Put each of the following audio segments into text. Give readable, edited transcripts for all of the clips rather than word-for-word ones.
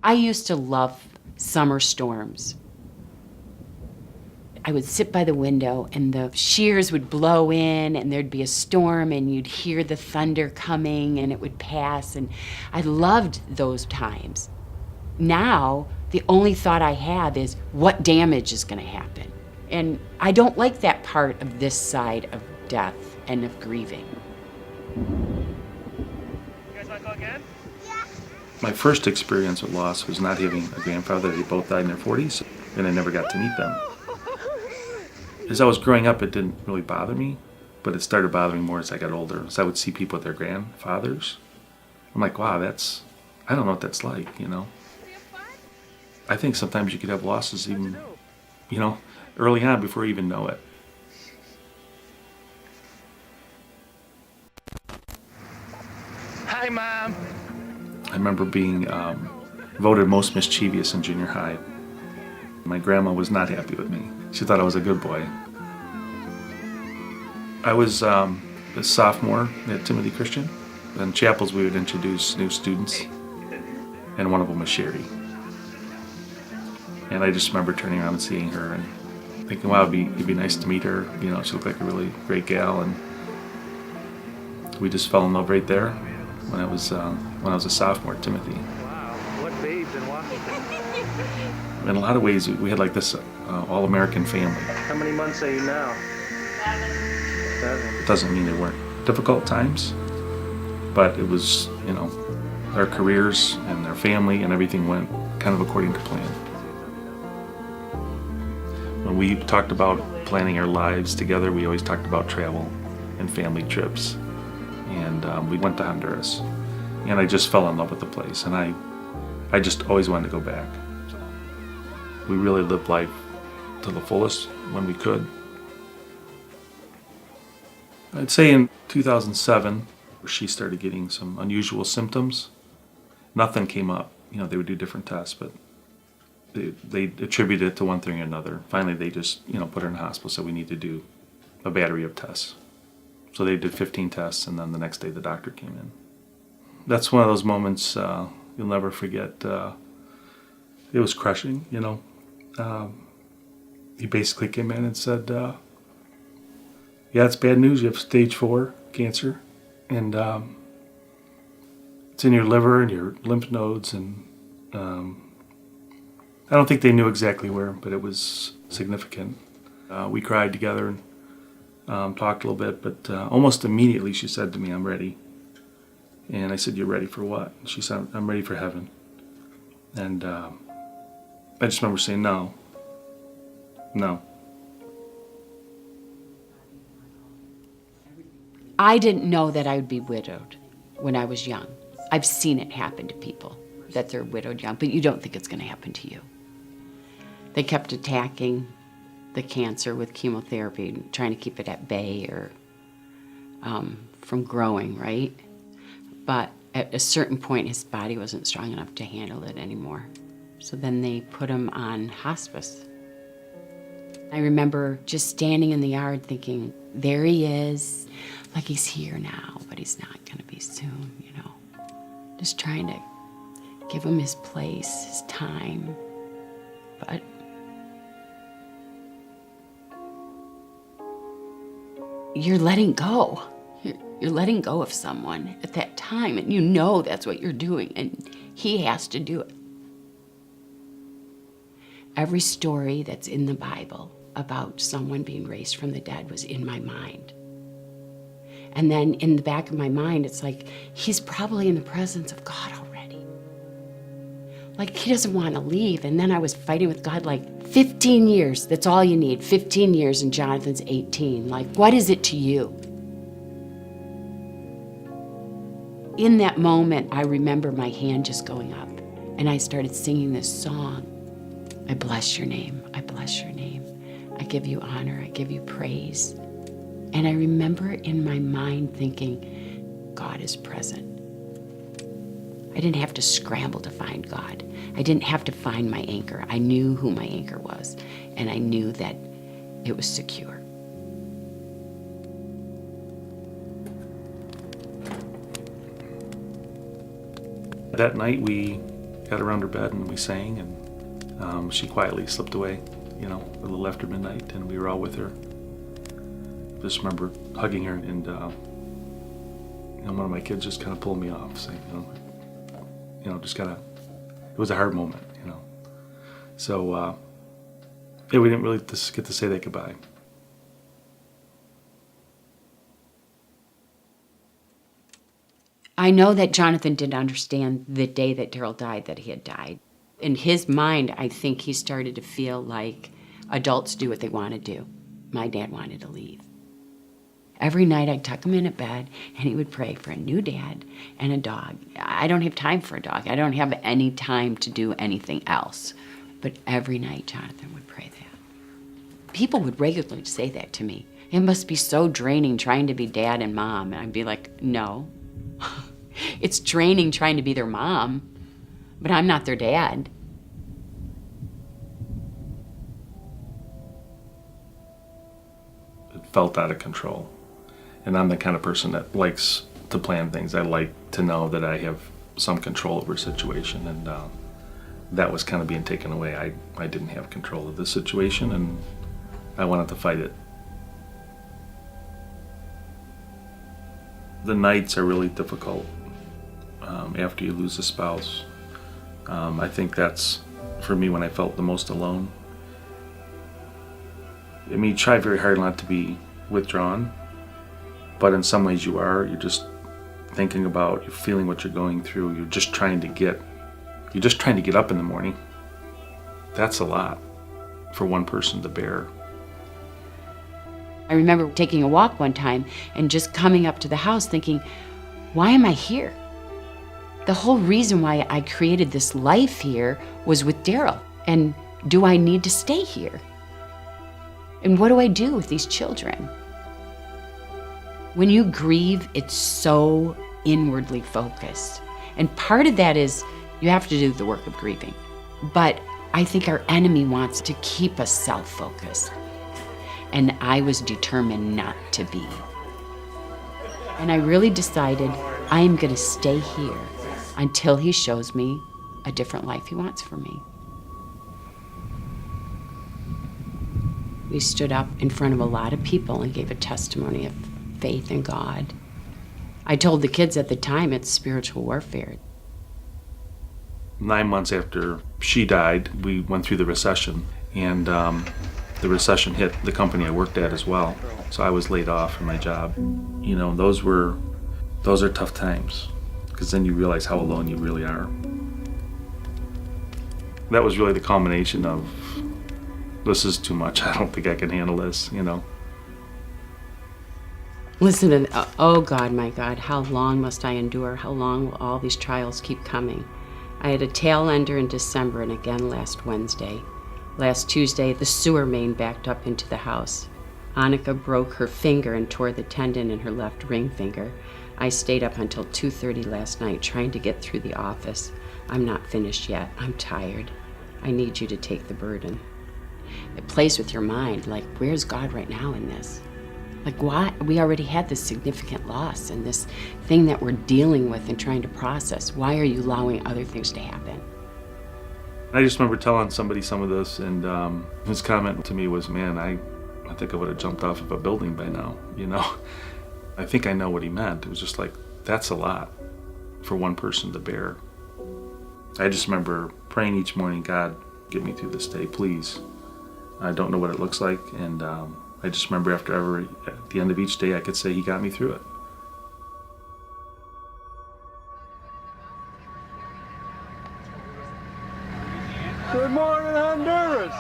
I used to love summer storms. I would sit by the window and the shears would blow in and there'd be a storm and you'd hear the thunder coming and it would pass, and I loved those times. Now, the only thought I have is what damage is going to happen. And I don't like that part of this side of death and of grieving. You guys want to go again? My first experience with loss was not having a grandfather. They both died in their 40s, and I never got to meet them. As I was growing up, it didn't really bother me, but it started bothering more as I got older. As I would see people with their grandfathers, I'm like, wow, I don't know what that's like, you know? I think sometimes you could have losses even, you know, early on before you even know it. Hi, Mom. I remember being voted most mischievous in junior high. My grandma was not happy with me. She thought I was a good boy. I was a sophomore at Timothy Christian. In chapels we would introduce new students, and one of them was Sherry. And I just remember turning around and seeing her and thinking, wow, it'd be nice to meet her. You know, she looked like a really great gal, and we just fell in love right there when I was a sophomore at Timothy. Wow, what babes in Washington. In a lot of ways, we had like this all-American family. How many months are you now? 7. It doesn't mean they weren't difficult times, but it was, you know, their careers and their family and everything went kind of according to plan. When we talked about planning our lives together, we always talked about travel and family trips. And we went to Honduras, and I just fell in love with the place, and I just always wanted to go back. We really lived life to the fullest when we could. I'd say in 2007, she started getting some unusual symptoms. Nothing came up. You know, they would do different tests, but they attributed it to one thing or another. Finally, they just, you know, put her in the hospital, so we need to do a battery of tests. So they did 15 tests, and then the next day the doctor came in. That's one of those moments you'll never forget. It was crushing, you know. He basically came in and said, yeah, it's bad news. You have stage 4 cancer, and it's in your liver and your lymph nodes, and I don't think they knew exactly where, but it was significant. We cried together and talked a little bit, but almost immediately she said to me, I'm ready. And I said, you're ready for what? And she said, I'm ready for heaven. And I just remember saying, no. I didn't know that I would be widowed when I was young. I've seen it happen to people, that they're widowed young, but you don't think it's going to happen to you. They kept attacking the cancer with chemotherapy, trying to keep it at bay or from growing, right? But at a certain point, his body wasn't strong enough to handle it anymore. So then they put him on hospice. I remember just standing in the yard thinking, there he is, like he's here now, but he's not going to be soon, you know. Just trying to give him his place, his time. But you're letting go. You're letting go of someone at that time, and you know that's what you're doing, and he has to do it. Every story that's in the Bible about someone being raised from the dead was in my mind. And then in the back of my mind, it's like, he's probably in the presence of God already. Like, he doesn't want to leave. And then I was fighting with God, like, 15 years, that's all you need, 15 years, and Jonathan's 18. Like, what is it to you? In that moment, I remember my hand just going up, and I started singing this song. I bless your name, I bless your name. I give you honor, I give you praise. And I remember in my mind thinking, God is present. I didn't have to scramble to find God. I didn't have to find my anchor. I knew who my anchor was, and I knew that it was secure. That night we got around her bed and we sang, and she quietly slipped away, a little after midnight, and we were all with her. Just remember hugging her, and one of my kids just kind of pulled me off, saying, just kind of, it was a hard moment, So, we didn't really get to say that goodbye. I know that Jonathan didn't understand the day that Daryl died that he had died. In his mind, I think he started to feel like adults do what they want to do. My dad wanted to leave. Every night I'd tuck him in at bed and he would pray for a new dad and a dog. I don't have time for a dog. I don't have any time to do anything else. But every night Jonathan would pray that. People would regularly say that to me. It must be so draining trying to be dad and mom. And I'd be like, no. It's draining trying to be their mom, but I'm not their dad. It felt out of control. And I'm the kind of person that likes to plan things. I like to know that I have some control over a situation, and that was kind of being taken away. I didn't have control of the situation, and I wanted to fight it. The nights are really difficult after you lose a spouse. I think that's, for me, when I felt the most alone. I mean, you try very hard not to be withdrawn, but in some ways you are. You're just thinking about, you're feeling what you're going through. You're just trying to get up in the morning. That's a lot for one person to bear. I remember taking a walk one time and just coming up to the house thinking, why am I here? The whole reason why I created this life here was with Daryl. And do I need to stay here? And what do I do with these children? When you grieve, it's so inwardly focused. And part of that is you have to do the work of grieving. But I think our enemy wants to keep us self-focused. And I was determined not to be. And I really decided I am going to stay here until he shows me a different life he wants for me. We stood up in front of a lot of people and gave a testimony of faith in God. I told the kids at the time it's spiritual warfare. 9 months after she died, we went through the recession, and the recession hit the company I worked at as well. So I was laid off from my job. Those are tough times, because then you realize how alone you really are. That was really the culmination of, this is too much. I don't think I can handle this, Listen, oh God, my God, how long must I endure? How long will all these trials keep coming? I had a tail ender in December and again last Wednesday. Last Tuesday, the sewer main backed up into the house. Annika broke her finger and tore the tendon in her left ring finger. I stayed up until 2:30 last night trying to get through the office. I'm not finished yet. I'm tired. I need you to take the burden. It plays with your mind, like, where's God right now in this? Like, why? We already had this significant loss and this thing that we're dealing with and trying to process. Why are you allowing other things to happen? I just remember telling somebody some of this, and his comment to me was, man, I think I would have jumped off of a building by now, I think I know what he meant. It was just like, that's a lot for one person to bear. I just remember praying each morning, God, get me through this day, please. I don't know what it looks like, and I just remember at the end of each day, I could say he got me through it. Good morning, Honduras.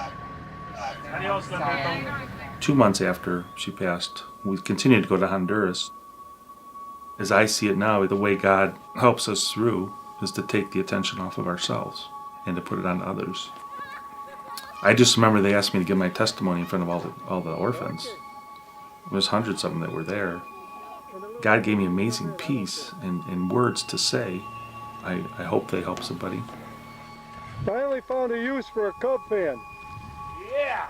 2 months after she passed, we continued to go to Honduras. As I see it now, the way God helps us through is to take the attention off of ourselves and to put it on others. I just remember they asked me to give my testimony in front of all the orphans. There's hundreds of them that were there. God gave me amazing peace and words to say. I hope they help somebody. Finally found a use for a Cub fan. Yeah.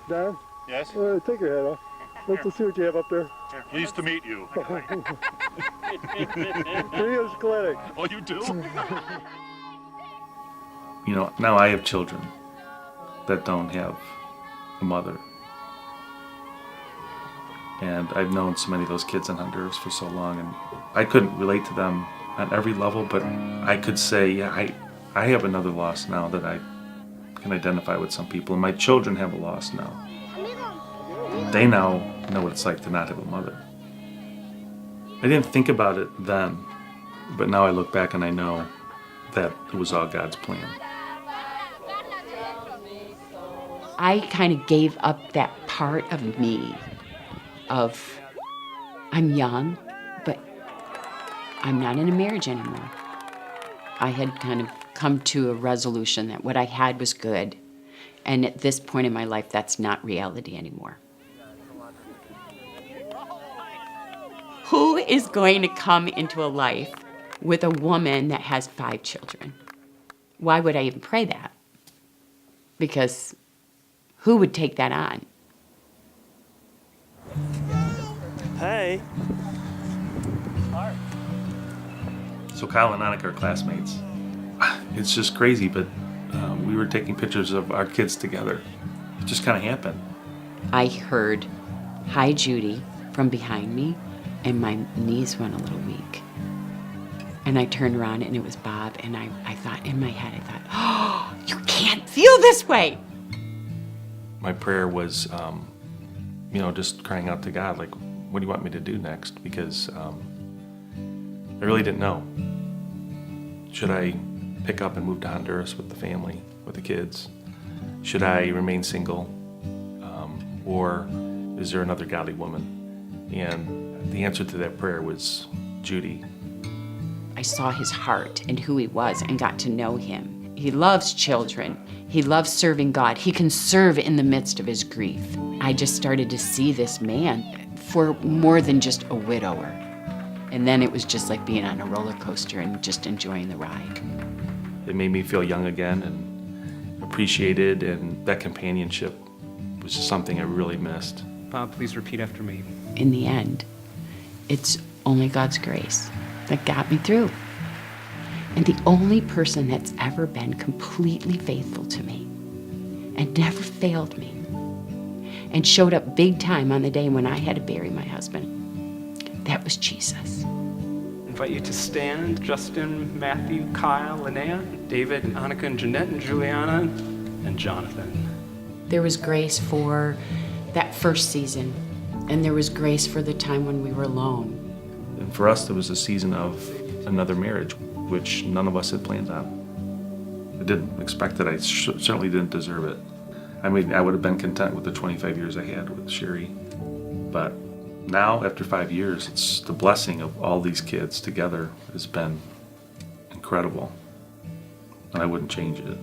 Don? Yes? Take your head off. Let's see what you have up there. Pleased to meet you. Tria's Clinic. Oh, you do? You know, now I have children that don't have a mother. And I've known so many of those kids in Honduras for so long, and I couldn't relate to them on every level, but I could say, yeah, I have another loss now that I can identify with some people, and my children have a loss now. They now know what it's like to not have a mother. I didn't think about it then, but now I look back and I know that it was all God's plan. I kind of gave up that part of me of I'm young, but I'm not in a marriage anymore. I had kind of come to a resolution that what I had was good, and at this point in my life, that's not reality anymore. Who is going to come into a life with a woman that has 5 children? Why would I even pray that? Because who would take that on? Hey. So Kyle and Annika are classmates. It's just crazy, but we were taking pictures of our kids together. It just kind of happened. I heard, "Hi, Judy," from behind me, and my knees went a little weak. And I turned around, and it was Bob, and I thought, in my head, oh, you can't feel this way. My prayer was, just crying out to God, like, what do you want me to do next? Because I really didn't know. Should I pick up and move to Honduras with the family, with the kids? Should I remain single? Or is there another godly woman? And the answer to that prayer was Judy. I saw his heart and who he was and got to know him. He loves children. He loves serving God. He can serve in the midst of his grief. I just started to see this man for more than just a widower. And then it was just like being on a roller coaster and just enjoying the ride. It made me feel young again and appreciated, and that companionship was just something I really missed. Bob, please repeat after me. In the end, it's only God's grace that got me through. And the only person that's ever been completely faithful to me and never failed me and showed up big time on the day when I had to bury my husband, that was Jesus. I invite you to stand. Justin, Matthew, Kyle, Linnea, David, Annika, and Jeanette, and Juliana, and Jonathan. There was grace for that first season, and there was grace for the time when we were alone. And for us, there was a season of another marriage, which none of us had planned on. I didn't expect it. I certainly didn't deserve it. I mean, I would have been content with the 25 years I had with Sherry. But now, after 5 years, it's the blessing of all these kids together has been incredible. And I wouldn't change it.